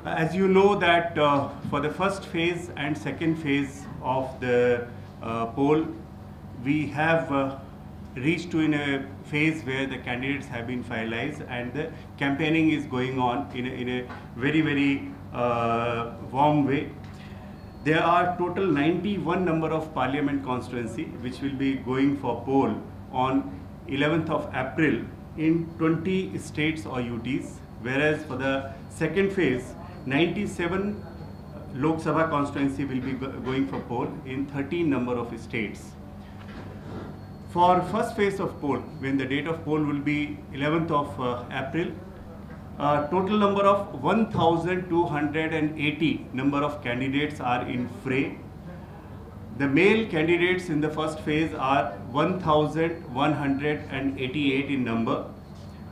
As you know that for the first phase and second phase of the poll, we have reached to in a phase where the candidates have been finalized and the campaigning is going on in a very warm way. There are total 91 number of parliament constituency which will be going for poll on 11th of April in 20 states or UTs, whereas for the second phase 97 Lok Sabha constituency will be going for poll in 13 number of states. For first phase of poll, when the date of poll will be 11th of April, total number of 1,280 number of candidates are in fray. The male candidates in the first phase are 1,188 in number,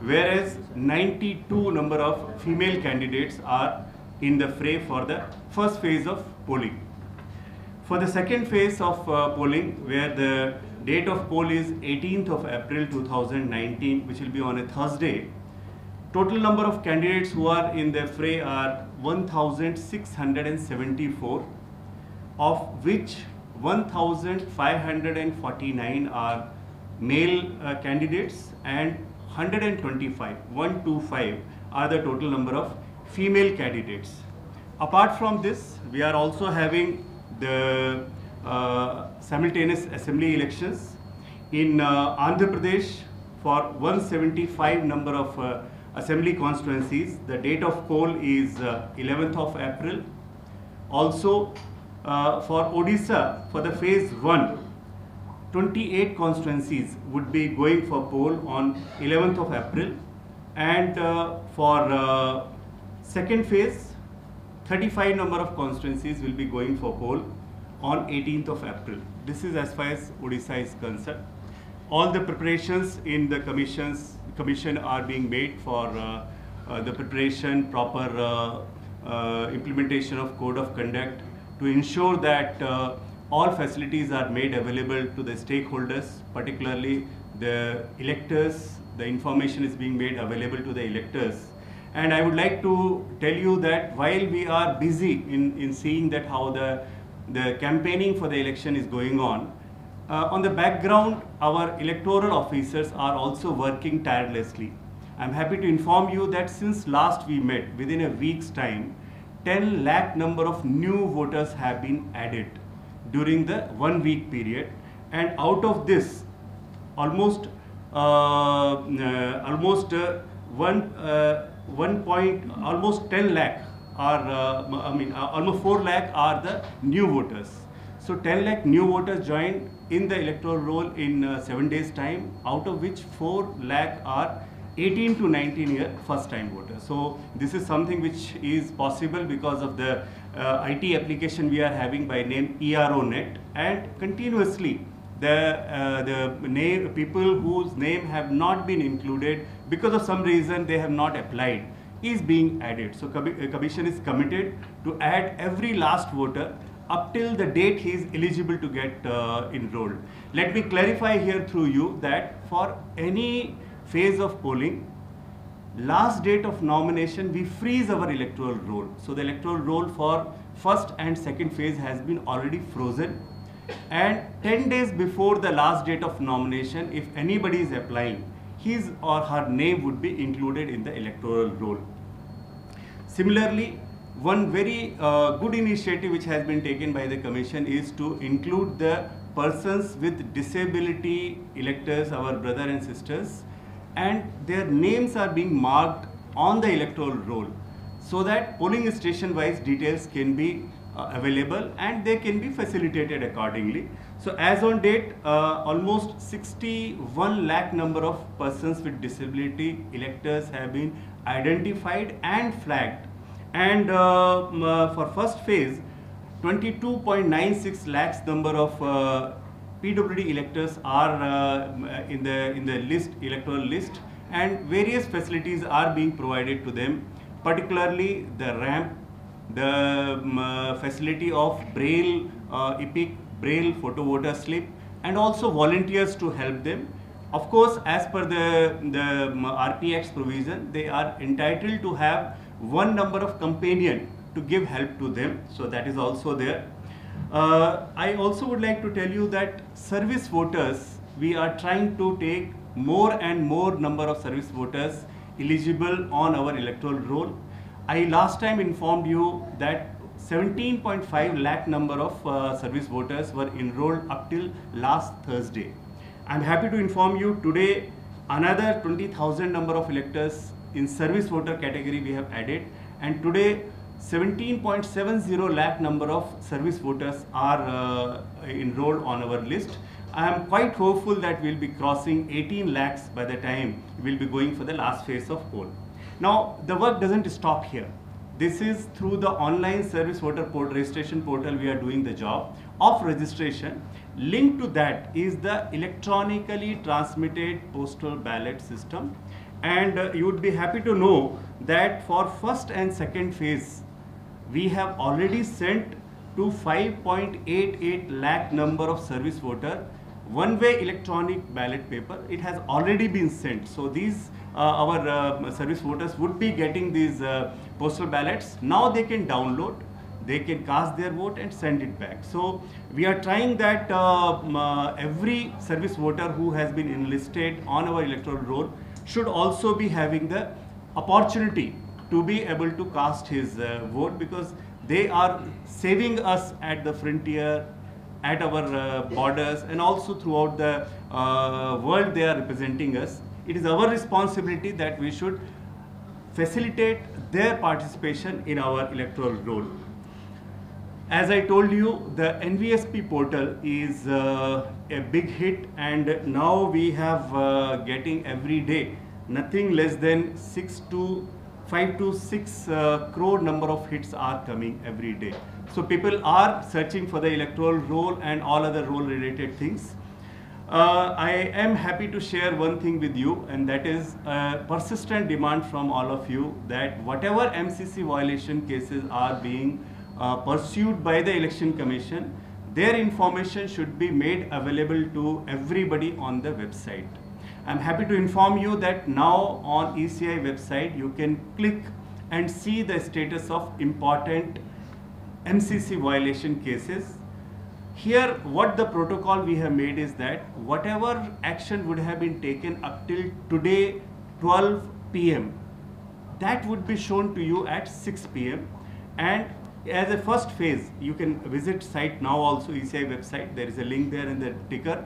whereas 92 number of female candidates are in the fray for the first phase of polling. For the second phase of polling, where the date of poll is 18th of April 2019, which will be on a Thursday, total number of candidates who are in the fray are 1,674, of which 1,549 are male candidates and 125 are the total number of female candidates. Apart from this, we are also having the simultaneous assembly elections in Andhra Pradesh for 175 number of assembly constituencies. The date of poll is 11th of April. Also for Odisha, for the phase 1, 28 constituencies would be going for poll on 11th of April, and for second phase 35 number of constituencies will be going for poll on 18th of April. This is as far as Odisha is concerned. All the preparations in the commission are being made for the preparation, proper implementation of code of conduct to ensure that all facilities are made available to the stakeholders, particularly the electors. The information is being made available to the electors. And I would like to tell you that while we are busy in seeing that how the campaigning for the election is going on the background, our electoral officers are also working tirelessly. I'm happy to inform you that since last we met, within a week's time, 10 lakh number of new voters have been added during the 1 week period, and out of this almost 10 lakh are almost 4 lakh are the new voters. So 10 lakh new voters joined in the electoral roll in 7 days time, out of which 4 lakh are 18 to 19 year first time voters. So this is something which is possible because of the IT application we are having by name ERO-Net, and continuously the people whose name have not been included because of some reason they have not applied is being added. So commission is committed to add every last voter up till the date he is eligible to get enrolled. Let me clarify here through you that for any phase of polling, last date of nomination we freeze our electoral roll. So the electoral roll for first and second phase has been already frozen, and 10 days before the last date of nomination, if anybody is applying, his or her name would be included in the electoral roll. Similarly, one very good initiative which has been taken by the commission is to include the persons with disability electors, our brothers and sisters, and their names are being marked on the electoral roll so that polling station wise details can be available and they can be facilitated accordingly. So as on date, almost 61 lakh number of persons with disability electors have been identified and flagged, and for first phase 22.96 lakhs number of PWD electors are in the list, electoral list, and various facilities are being provided to them, particularly the ramp, the facility of Braille, EPIC, Braille photo voter slip, and also volunteers to help them. Of course, as per the RPX provision, they are entitled to have one number of companion to give help to them. So that is also there. I also would like to tell you that service voters, we are trying to take more and more number of service voters eligible on our electoral roll. I last time informed you that 17.5 lakh number of service voters were enrolled up till last Thursday. I'm happy to inform you today another 20,000 number of electors in service voter category we have added, and today 17.70 lakh number of service voters are enrolled on our list. I am quite hopeful that we'll be crossing 18 lakhs by the time we'll be going for the last phase of poll. Now, the work doesn't stop here. This is through the online service voter registration portal we are doing the job of registration. Linked to that is the electronically transmitted postal ballot system. And you would be happy to know that for first and second phase, we have already sent to 5.88 lakh number of service voter one-way electronic ballot paper. It has already been sent. So these our service voters would be getting these postal ballots. Now they can download, they can cast their vote and send it back. So we are trying that every service voter who has been enlisted on our electoral roll should also be having the opportunity to be able to cast his vote, because they are saving us at the frontier, at our borders, and also throughout the world they are representing us. It is our responsibility that we should facilitate their participation in our electoral roll. As I told you, the NVSP portal is a big hit, and now we have getting every day nothing less than 5 to 6 crore number of hits are coming every day. So people are searching for the electoral roll and all other roll related things. I am happy to share one thing with you, and that is a persistent demand from all of you that whatever MCC violation cases are being pursued by the Election Commission, their information should be made available to everybody on the website. I'm happy to inform you that now on ECI website you can click and see the status of important MCC violation cases. Here what the protocol we have made is that whatever action would have been taken up till today 12 PM, that would be shown to you at 6 PM. And as a first phase, you can visit site now also, ECI website, there is a link there in the ticker.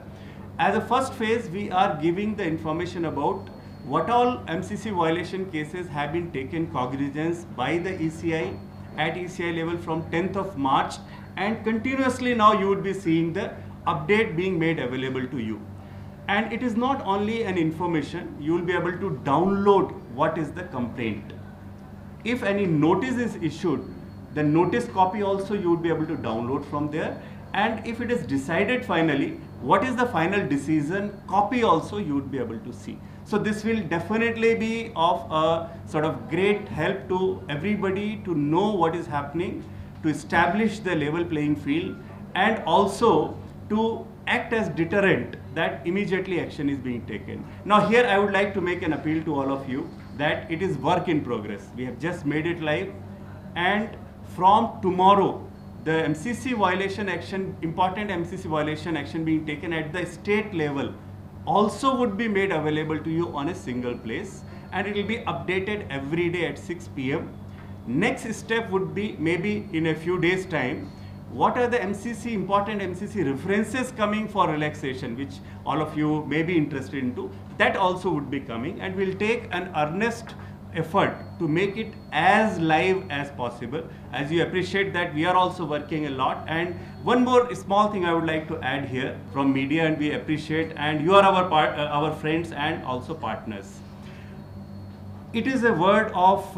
As a first phase, we are giving the information about what all MCC violation cases have been taken cognizance by the ECI at ECI level from 10th of March, and continuously now you would be seeing the update being made available to you. And it is not only an information, you will be able to download what is the complaint. If any notice is issued, the notice copy also you would be able to download from there. And if it is decided finally, what is the final decision, copy also you would be able to see. So this will definitely be of a sort of great help to everybody to know what is happening, to establish the level playing field, and also to act as deterrent that immediately action is being taken. Now here I would like to make an appeal to all of you that it is work in progress. We have just made it live, and from tomorrow the MCC violation action, important MCC violation action being taken at the state level also would be made available to you on a single place, and it will be updated every day at 6 PM. Next step would be maybe in a few days time, what are the MCC, important MCC references coming for relaxation, which all of you may be interested into. That also would be coming, and we'll take an earnest effort to make it as live as possible. As you appreciate that we are also working a lot. And one more small thing I would like to add here from media, and we appreciate, and you are our friends and also partners. It is a word of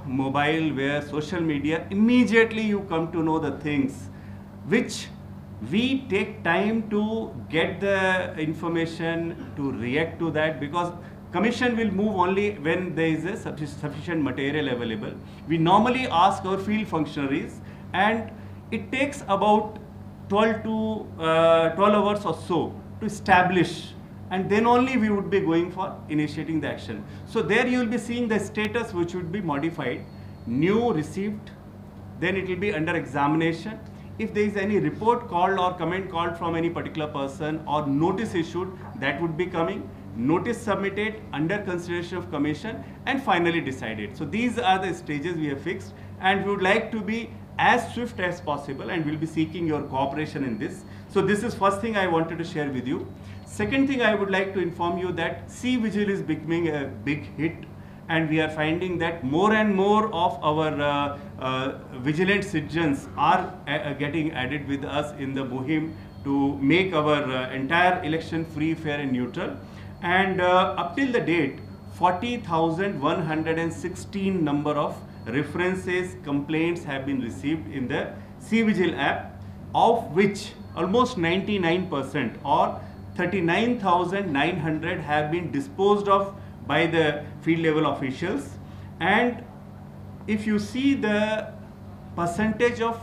mobile, where social media, immediately you come to know the things which we take time to get the information, to react to that, because Commission will move only when there is a sufficient material available. We normally ask our field functionaries, and it takes about 12 hours or so to establish, and then only we would be going for initiating the action. So there you will be seeing the status which would be modified, new received, then it will be under examination. If there is any report called or comment called from any particular person or notice issued, that would be coming. Notice submitted, under consideration of commission, and finally decided. So these are the stages we have fixed, and we would like to be as swift as possible, and we'll be seeking your cooperation in this. So this is first thing I wanted to share with you. Second thing I would like to inform you that C-Vigil is becoming a big hit, and we are finding that more and more of our vigilant citizens are getting added with us in the muhim to make our entire election free, fair and neutral. And up till the date, 40,116 number of references, complaints have been received in the C-Vigil app, of which almost 99% or 39,900 have been disposed of by the field level officials. And if you see the percentage of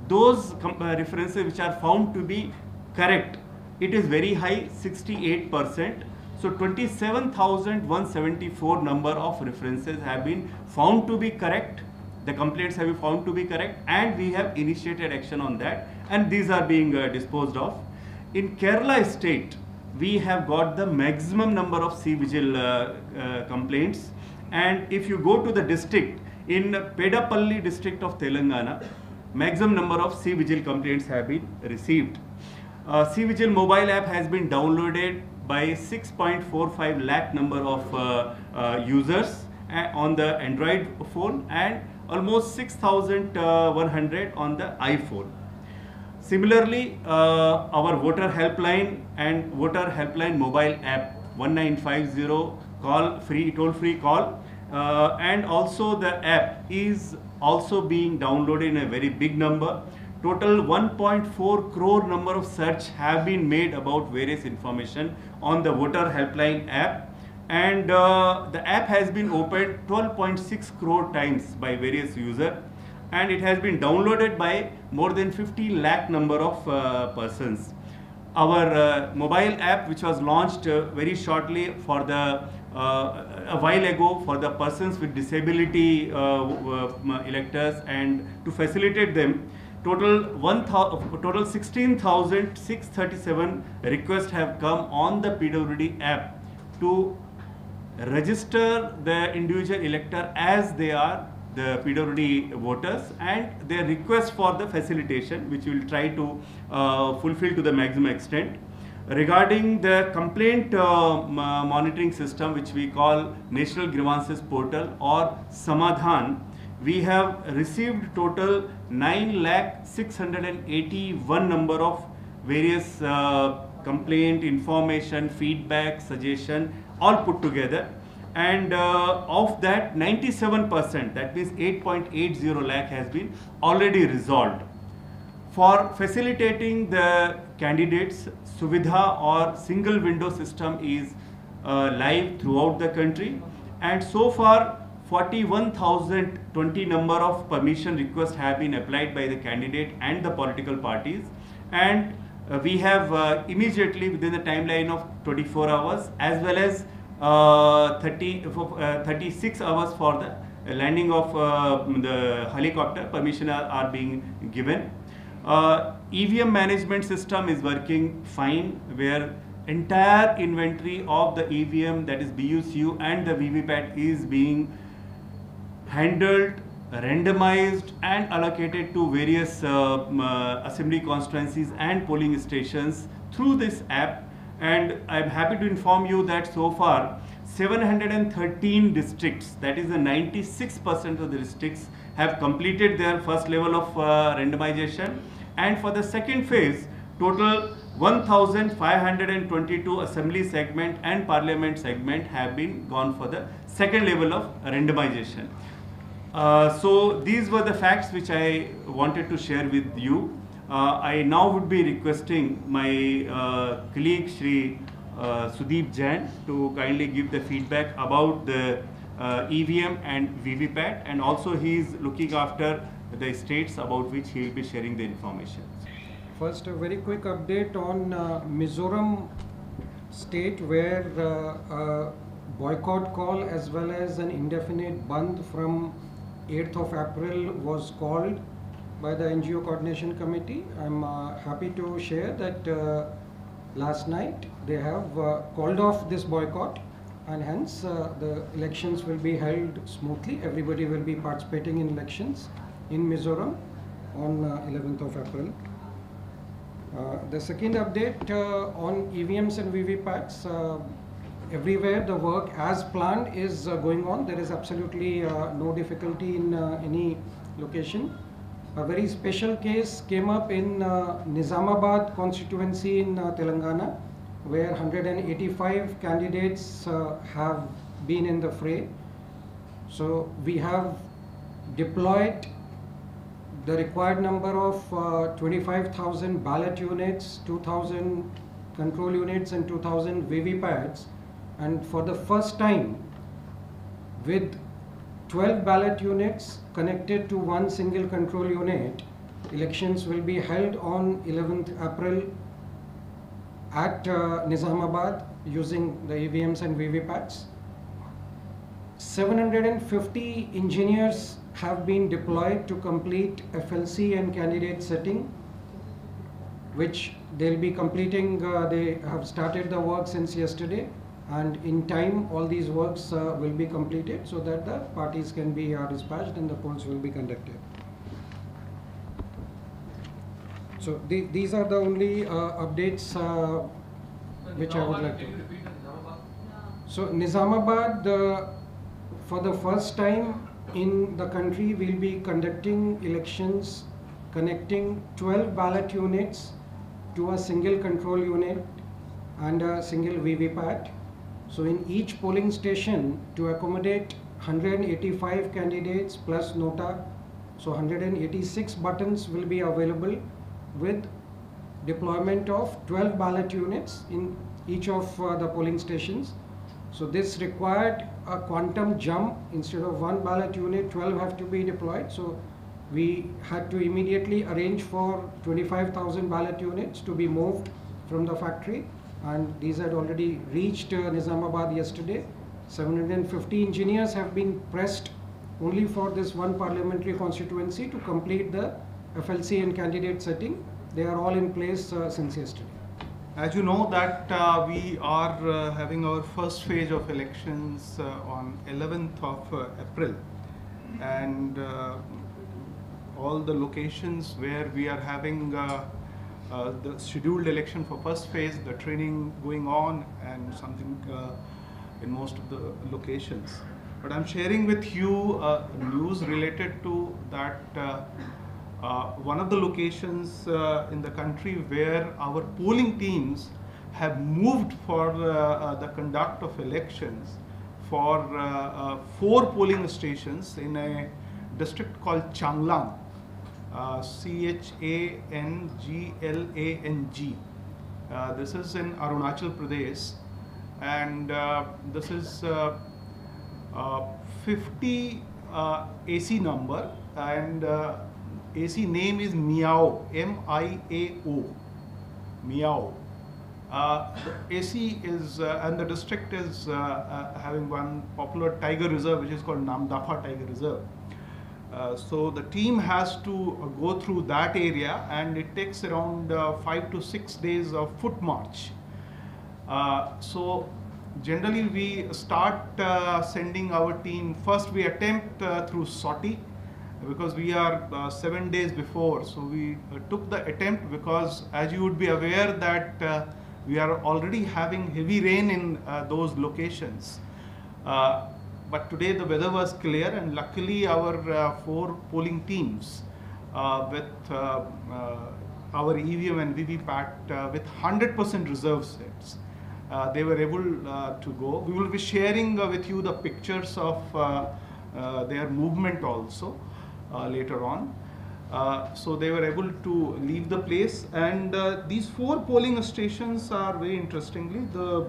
those references which are found to be correct, it is very high, 68%. So 27,174 number of references have been found to be correct. The complaints have been found to be correct, and we have initiated action on that, and these are being disposed of. In Kerala state, we have got the maximum number of C-Vigil complaints, and if you go to the district, in Pedapalli district of Telangana, maximum number of C-Vigil complaints have been received. C-Vigil mobile app has been downloaded by 6.45 lakh number of users on the Android phone, and almost 6,100 on the iPhone. Similarly, our voter helpline and voter helpline mobile app 1950 call free, toll-free call, and also the app is also being downloaded in a very big number. Total 1.4 crore number of search have been made about various information on the voter helpline app, and the app has been opened 12.6 crore times by various users, and it has been downloaded by more than 50 lakh number of persons. Our mobile app, which was launched very shortly for the a while ago for the persons with disability electors, and to facilitate them, total 16,637 requests have come on the PWD app to register the individual elector as they are the PWD voters, and their request for the facilitation, which we will try to fulfill to the maximum extent. Regarding the complaint monitoring system, which we call National Grievances Portal or Samadhan, we have received total 9,681 number of various complaint, information, feedback, suggestion, all put together. And of that, 97%, that means 8.80 lakh has been already resolved. For facilitating the candidates, Suvidha or single window system is live throughout the country, and so far 41,020 number of permission requests have been applied by the candidate and the political parties, and we have immediately within the timeline of 24 hours as well as 36 hours for the landing of the helicopter, permission are being given. EVM management system is working fine, where entire inventory of the EVM, that is BUCU, and the VVPAT is being handled, randomized and allocated to various assembly constituencies and polling stations through this app. And I'm happy to inform you that so far 713 districts, that is the 96% of the districts, have completed their first level of randomization, and for the second phase, total 1,522 assembly segment and parliament segment have been gone for the second level of randomization. So these were the facts which I wanted to share with you. I now would be requesting my colleague Shri Sudeep Jain to kindly give the feedback about the EVM and VVPAT, and also he is looking after the states about which he will be sharing the information. First, a very quick update on Mizoram state, where a boycott call as well as an indefinite band from 8th of April was called by the NGO Coordination Committee. I'm happy to share that last night they have called off this boycott, and hence the elections will be held smoothly. Everybody will be participating in elections in Mizoram on 11th of April. The second update on EVMs and VVPATs. Everywhere the work as planned is going on. There is absolutely no difficulty in any location. A very special case came up in Nizamabad constituency in Telangana, where 185 candidates have been in the fray. So we have deployed the required number of 25,000 ballot units, 2,000 control units and 2,000 VVPATs, and for the first time with 12 ballot units connected to one single control unit, elections will be held on 11th April at Nizamabad using the EVMs and VVPATs. 750 engineers have been deployed to complete FLC and candidate setting, which they'll be completing. They have started the work since yesterday, and in time all these works will be completed so that the parties can be dispatched and the polls will be conducted. So these are the only updates which I would like to. So Nizamabad, for the first time in the country, we'll be conducting elections connecting 12 ballot units to a single control unit and a single VVPAT. So in each polling station, to accommodate 185 candidates plus nota, so 186 buttons will be available with deployment of 12 ballot units in each of the polling stations. So this required a quantum jump. Instead of one ballot unit, 12 have to be deployed. So we had to immediately arrange for 25,000 ballot units to be moved from the factory, and these had already reached Nizamabad yesterday. 750 engineers have been pressed only for this one parliamentary constituency to complete the FLC and candidate setting. They are all in place since yesterday. As you know that we are having our first phase of elections on 11th of April, and all the locations where we are having the scheduled election for first phase, the training going on and something in most of the locations. But I'm sharing with you news related to that one of the locations in the country where our polling teams have moved for the conduct of elections for 4 polling stations in a district called Changlang, Changlang. This is in Arunachal Pradesh, and this is 50 AC number, and AC name is Miao, M-I-A-O, Miao. The AC is, and the district is having one popular tiger reserve which is called Namdafa Tiger Reserve. So the team has to go through that area, and it takes around 5 to 6 days of foot march. So generally we start sending our team, first we attempt through sortie, because we are 7 days before. So we took the attempt because, as you would be aware, that we are already having heavy rain in those locations. But today the weather was clear, and luckily our 4 polling teams with our EVM and VVPAT with 100% reserve sets, they were able to go. We will be sharing with you the pictures of their movement also later on. So they were able to leave the place, and these 4 polling stations are very interestingly the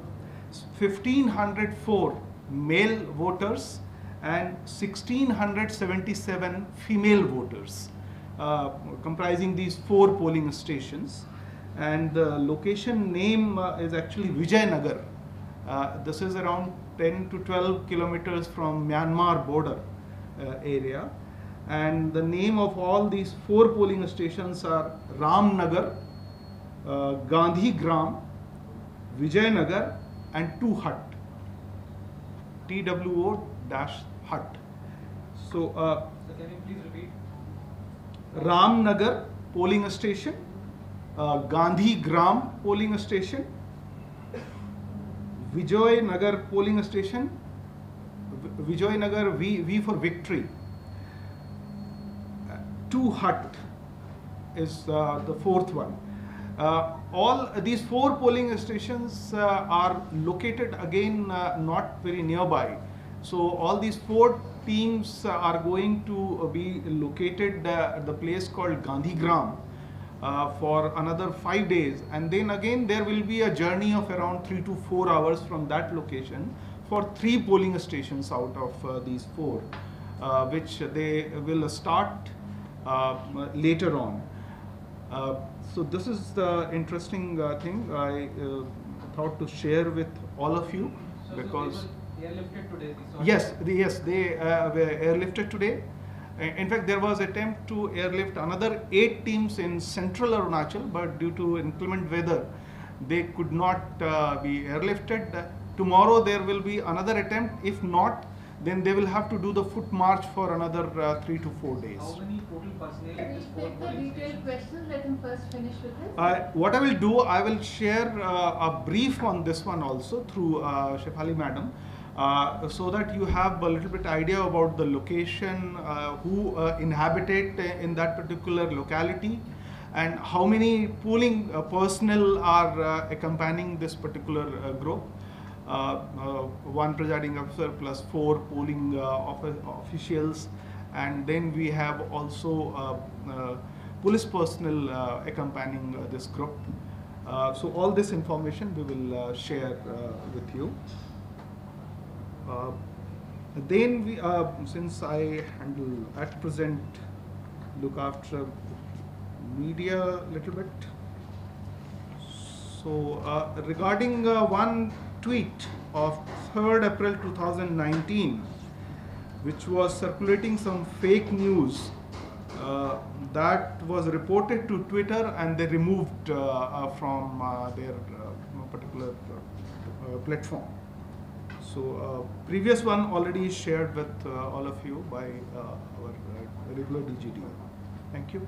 1,504 male voters and 1,677 female voters, comprising these 4 polling stations. And the location name is actually Vijaynagar. This is around 10 to 12 kilometers from Myanmar border area. and the name of all these 4 polling stations are Ramnagar, Gandhi Gram, Vijaynagar, and 2 Hut. TWO-Hut. So, can you please repeat? Ramnagar polling station, Gandhi Gram polling station, Vijaynagar polling station, Vijaynagar V for victory. 2 Hut is the 4th one. All these 4 polling stations are located again not very nearby. So all these 4 teams are going to be located at the place called Gandhi Gram for another 5 days, and then again there will be a journey of around 3 to 4 hours from that location for 3 polling stations out of these 4, which they will start later on. So this is the interesting thing I thought to share with all of you, So because they were airlifted today. yes, they were airlifted today. In fact, there was attempt to airlift another 8 teams in central Arunachal, but due to inclement weather, they could not be airlifted. Tomorrow there will be another attempt. If not, then they will have to do the foot march for another 3 to 4 days. How many total personnel Can in you this 4 take the polling detailed stations? questions? Let him first finish with this. What I will do, I will share a brief on this one also through Shefali madam, so that you have a little bit idea about the location, who inhabited in that particular locality, and how many polling personnel are accompanying this particular group. 1 presiding officer plus 4 polling officials, and then we have also police personnel accompanying this group. So all this information we will share with you. Then we, since I handle at present look after media a little bit. So regarding one tweet of 3rd April 2019, which was circulating some fake news that was reported to Twitter, and they removed from their particular platform. So previous one already shared with all of you by our regular DGD. Thank you.